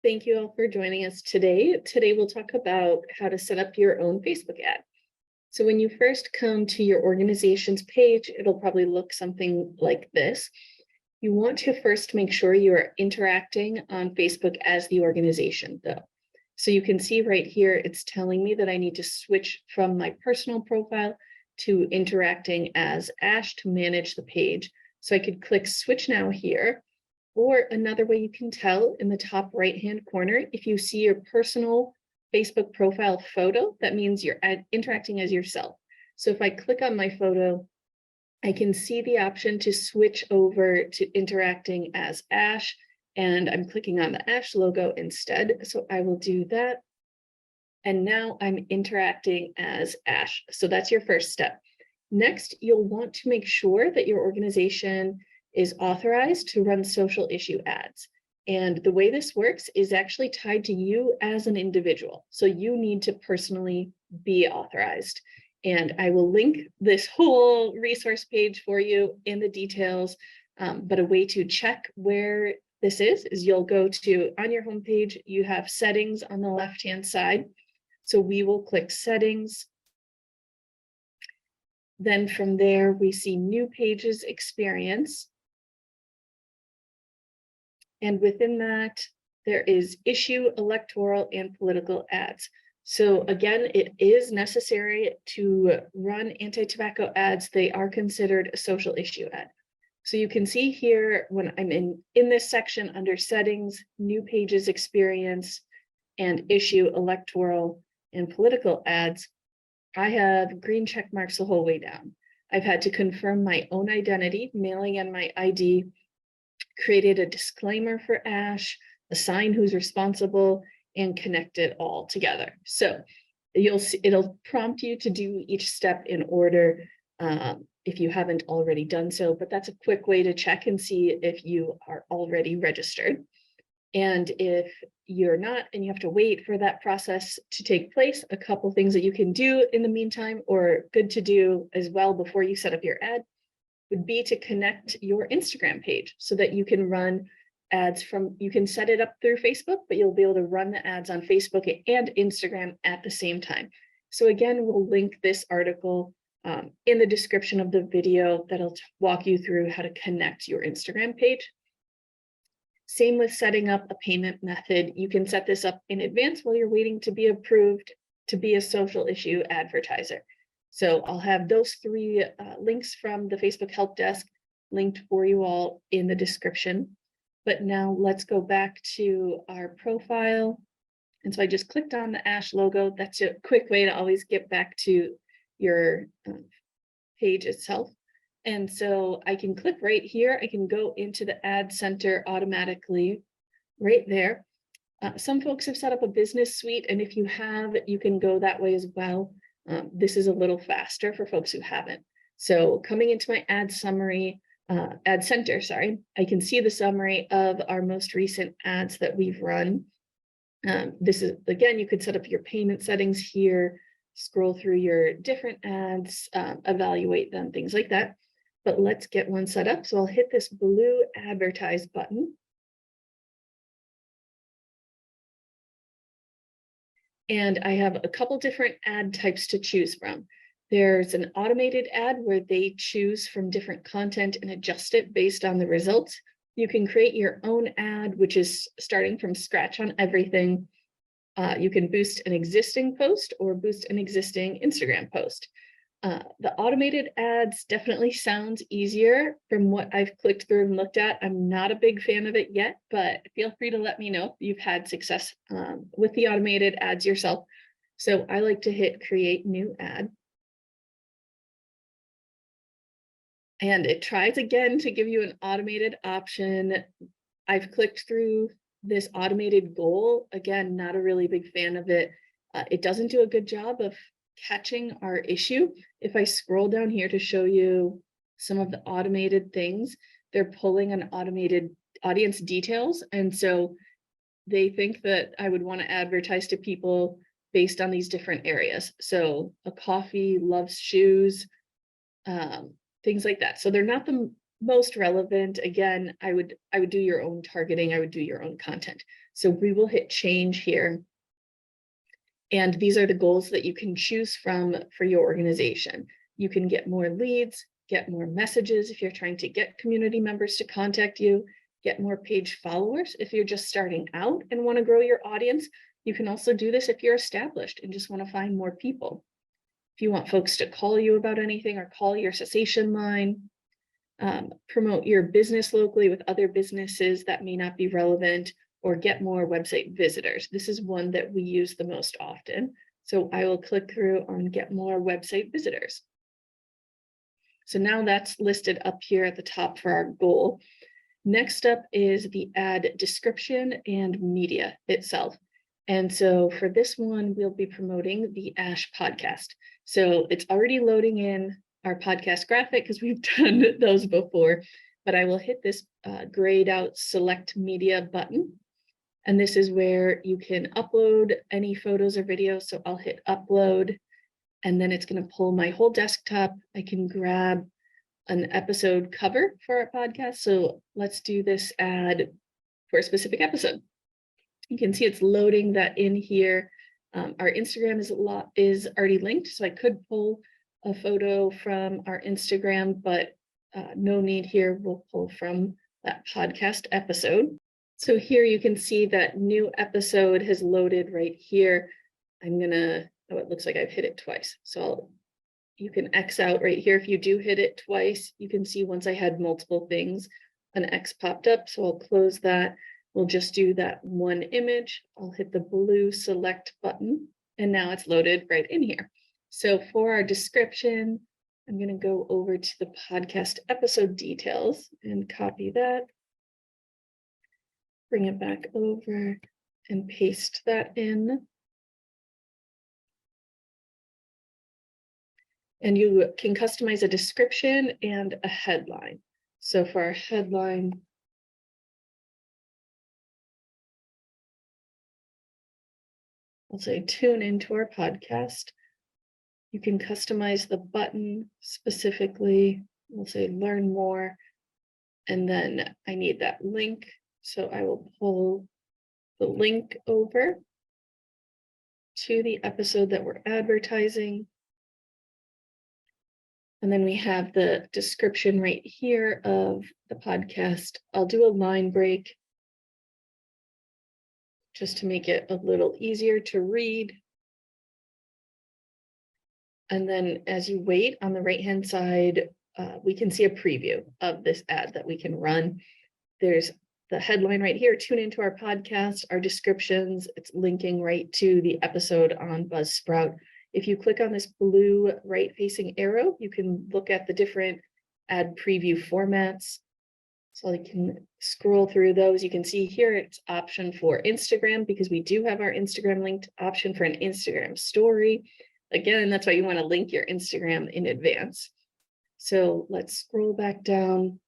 Thank you all for joining us today. Today we'll talk about how to set up your own Facebook ad. So when you first come to your organization's page, it'll probably look something like this. You want to first make sure you are interacting on Facebook as the organization though. So you can see right here, it's telling me that I need to switch from my personal profile to interacting as Ash to manage the page. So I could click switch now here. Or another way you can tell in the top right-hand corner, if you see your personal Facebook profile photo, that means you're interacting as yourself. So if I click on my photo, I can see the option to switch over to interacting as Ash, and I'm clicking on the Ash logo instead. So I will do that. And now I'm interacting as Ash. So that's your first step. Next, you'll want to make sure that your organization is authorized to run social issue ads. And the way this works is actually tied to you as an individual. So you need to personally be authorized. And I will link this whole resource page for you in the details. But a way to check where this is you'll go to, on your homepage, you have settings on the left-hand side. So we will click settings. Then from there, we see new pages experience. And within that, there is issue, electoral, and political ads. So again, it is necessary to run anti-tobacco ads. They are considered a social issue ad. So you can see here when I'm in this section under settings, new pages experience, and issue, electoral, and political ads, I have green check marks the whole way down. I've had to confirm my own identity, mailing in my ID, created a disclaimer for Ash, assign who's responsible, and connect it all together. So you'll see it'll prompt you to do each step in order if you haven't already done so, but that's a quick way to check and see if you are already registered. And if you're not and you have to wait for that process to take place, a couple things that you can do in the meantime, or good to do as well before you set up your ad, would be to connect your Instagram page so that you can run ads from, you can set it up through Facebook, but you'll be able to run the ads on Facebook and Instagram at the same time. So again, we'll link this article in the description of the video that'll walk you through how to connect your Instagram page. Same with setting up a payment method. You can set this up in advance while you're waiting to be approved to be a social issue advertiser. So I'll have those three links from the Facebook help desk linked for you all in the description. But now let's go back to our profile. And so I just clicked on the Ash logo. That's a quick way to always get back to your page itself. And so I can click right here. I can go into the ad center automatically right there. Some folks have set up a business suite, and if you have, you can go that way as well. This is a little faster for folks who haven't. So coming into my ad summary, ad center, sorry, I can see the summary of our most recent ads that we've run. This is, again, you could set up your payment settings here, scroll through your different ads, evaluate them, things like that. But let's get one set up. So I'll hit this blue advertise button. And I have a couple different ad types to choose from. There's an automated ad where they choose from different content and adjust it based on the results. You can create your own ad, which is starting from scratch on everything. You can boost an existing post or boost an existing Instagram post. The automated ads definitely sounds easier from what I've clicked through and looked at. I'm not a big fan of it yet, but feel free to let me know if you've had success with the automated ads yourself. So I like to hit create new ad. And it tries again to give you an automated option. I've clicked through this automated goal. Again, not a really big fan of it. It doesn't do a good job of catching our issue. If I scroll down here to show you some of the automated things, they're pulling an automated audience details. And so they think that I would want to advertise to people based on these different areas. So a coffee, loves shoes, things like that. So they're not the most relevant, again, I would do your own targeting, I would do your own content. So we will hit change here. And these are the goals that you can choose from for your organization. You can get more leads, get more messages if you're trying to get community members to contact you, get more page followers if you're just starting out and want to grow your audience. You can also do this if you're established and just want to find more people. If you want folks to call you about anything or call your cessation line, promote your business locally with other businesses that may not be relevant, or get more website visitors. This is one that we use the most often. So I will click through on get more website visitors. So now that's listed up here at the top for our goal. Next up is the ad description and media itself. And so for this one, we'll be promoting the ASH podcast. So it's already loading in our podcast graphic because we've done those before, but I will hit this grayed out select media button. And this is where you can upload any photos or videos. So I'll hit upload, and then it's going to pull my whole desktop. I can grab an episode cover for our podcast. So let's do this ad for a specific episode. You can see it's loading that in here. Our Instagram is already linked, so I could pull a photo from our Instagram, but no need here. We'll pull from that podcast episode. So here you can see that new episode has loaded right here. I'm gonna, oh, it looks like I've hit it twice. So you can X out right here. If you do hit it twice, you can see once I had multiple things, an X popped up. So I'll close that. We'll just do that one image. I'll hit the blue select button, and now it's loaded right in here. So for our description, I'm gonna go over to the podcast episode details and copy that. Bring it back over and paste that in. And you can customize a description and a headline. So for our headline, I'll say tune into our podcast. You can customize the button specifically. We'll say learn more. And then I need that link. So I will pull the link over to the episode that we're advertising. And then we have the description right here of the podcast. I'll do a line break just to make it a little easier to read. And then as you wait on the right-hand side, we can see a preview of this ad that we can run. There's the headline right here, tune into our podcast, our descriptions, it's linking right to the episode on Buzzsprout. If you click on this blue right-facing arrow, you can look at the different ad preview formats. So you can scroll through those. You can see here it's option for Instagram because we do have our Instagram linked, option for an Instagram story. Again, that's why you want to link your Instagram in advance. So let's scroll back down.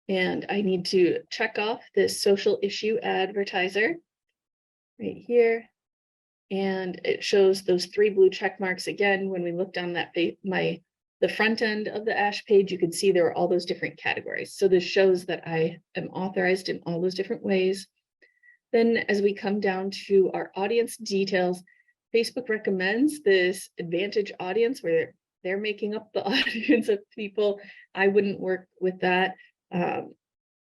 And I need to check off this social issue advertiser right here. And it shows those 3 blue check marks again. When we looked on that the front end of the ASH page, you could see there are all those different categories. So this shows that I am authorized in all those different ways. Then as we come down to our audience details, Facebook recommends this advantage audience where they're making up the audience of people. I wouldn't work with that.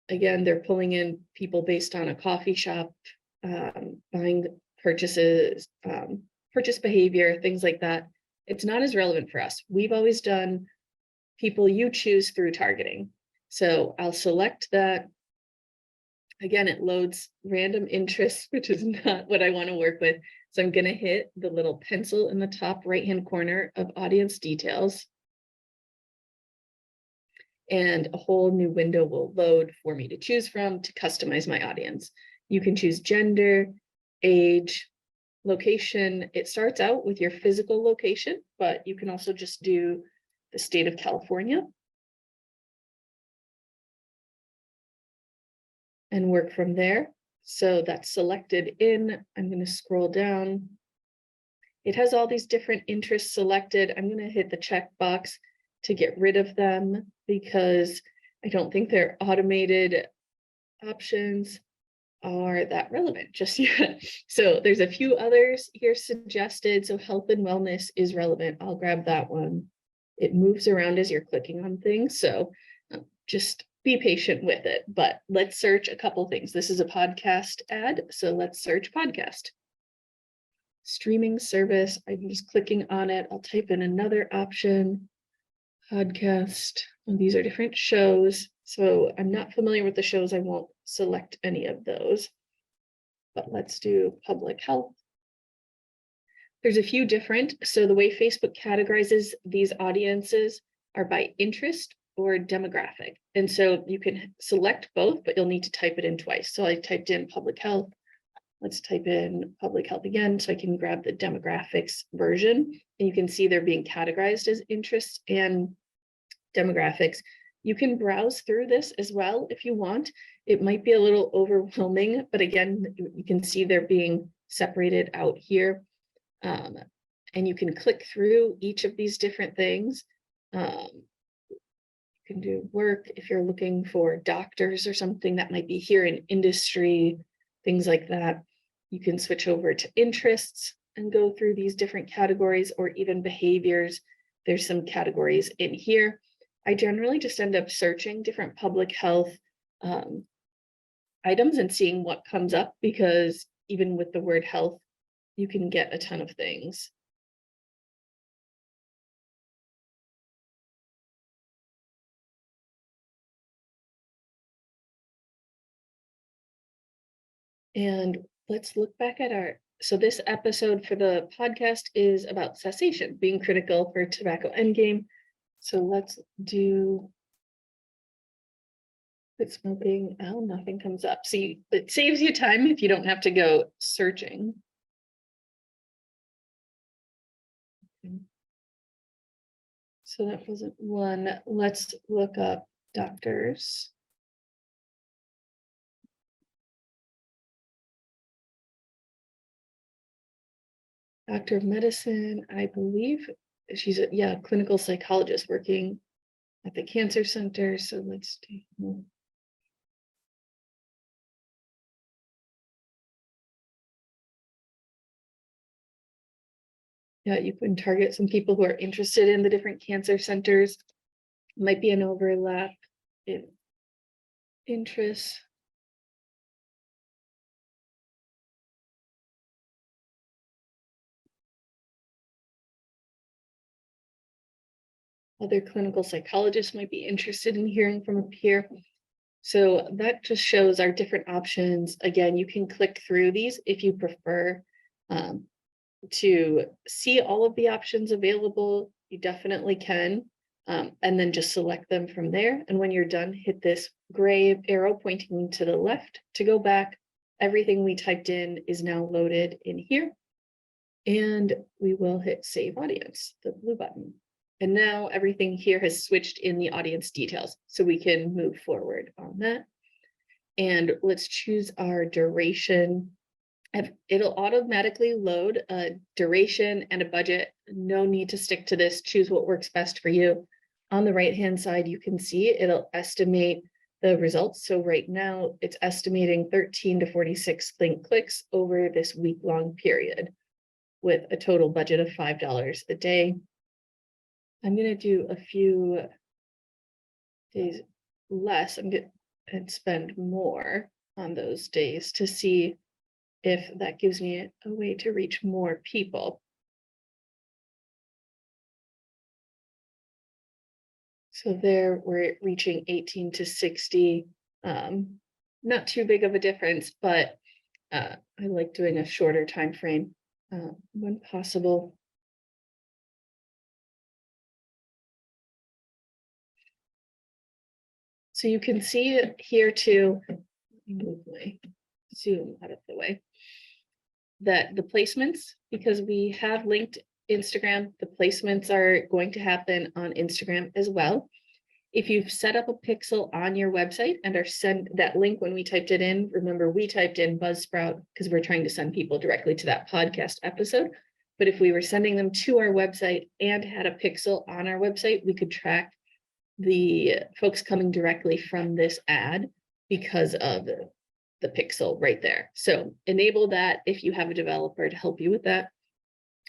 Again, they're pulling in people based on a coffee shop, buying purchases, purchase behavior, things like that. It's not as relevant for us. We've always done people you choose through targeting. So I'll select that. Again, it loads random interests, which is not what I want to work with. So I'm going to hit the little pencil in the top right-hand corner of audience details. And a whole new window will load for me to choose from to customize my audience. You can choose gender, age, location. It starts out with your physical location, but you can also just do the state of California and work from there. So that's selected in. I'm going to scroll down It has all these different interests selected. I'm going to hit the check box to get rid of them because I don't think their automated options are that relevant just yet. So there's a few others here suggested. So health and wellness is relevant. I'll grab that one. It moves around as you're clicking on things. So just be patient with it. But let's search a couple things. This is a podcast ad. So let's search podcast. Streaming service. I'm just clicking on it. I'll type in another option. Podcast. And these are different shows. So I'm not familiar with the shows. I won't select any of those. But let's do public health. There's a few different. So the way Facebook categorizes these audiences are by interest or demographic. And so you can select both, but you'll need to type it in twice. So I typed in public health. Let's type in public health again so I can grab the demographics version. And you can see they're being categorized as interests and demographics. You can browse through this as well if you want. It might be a little overwhelming, but again, you can see they're being separated out here. And you can click through each of these different things. You can do work if you're looking for doctors or something that might be here in industry, things like that. You can switch over to interests and go through these different categories or even behaviors. There's some categories in here. I generally just end up searching different public health items and seeing what comes up, because even with the word health, you can get a ton of things. And let's look back at so this episode for the podcast is about cessation, being critical for tobacco endgame. So let's do quit smoking. Oh, nothing comes up. See, it saves you time if you don't have to go searching. Okay. So that wasn't one. Let's look up doctors. Doctor of medicine, I believe she's a clinical psychologist working at the cancer center. So let's do. Yeah, you can target some people who are interested in the different cancer centers. Might be an overlap in interests. Other clinical psychologists might be interested in hearing from up here. So that just shows our different options. Again, you can click through these if you prefer to see all of the options available. You definitely can. And then just select them from there. And when you're done, hit this gray arrow pointing to the left to go back. Everything we typed in is now loaded in here. And we will hit save audience, the blue button. And now everything here has switched in the audience details, so we can move forward on that. And let's choose our duration. It'll automatically load a duration and a budget. No need to stick to this. Choose what works best for you. On the right-hand side, you can see it'll estimate the results. So right now it's estimating 13 to 46 link clicks over this week-long period with a total budget of $5 a day. I'm going to do a few days less. I'm going to spend more on those days to see if that gives me a way to reach more people. So there we're reaching 18 to 60. Not too big of a difference, but I like doing a shorter time frame when possible. So you can see here too, let me move my Zoom out of the way, that the placements, because we have linked Instagram, the placements are going to happen on Instagram as well. If you've set up a pixel on your website and are sent that link when we typed it in, remember we typed in Buzzsprout because we're trying to send people directly to that podcast episode. But if we were sending them to our website and had a pixel on our website, we could track the folks coming directly from this ad because of the pixel right there. So enable that if you have a developer to help you with that.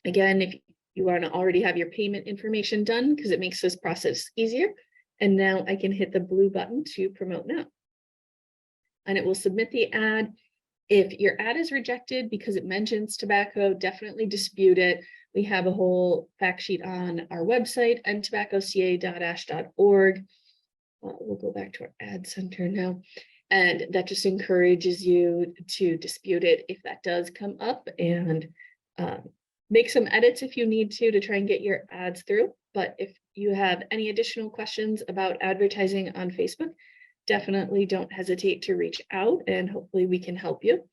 Again, if you want to already have your payment information done, because it makes this process easier. And now I can hit the blue button to promote now. And it will submit the ad. If your ad is rejected because it mentions tobacco, definitely dispute it. We have a whole fact sheet on our website, endtobaccoca.ash.org. We'll go back to our ad center now. And that just encourages you to dispute it if that does come up, and make some edits if you need to try and get your ads through. But if you have any additional questions about advertising on Facebook, definitely don't hesitate to reach out, and hopefully we can help you.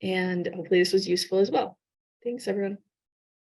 And hopefully this was useful as well. Thanks, everyone.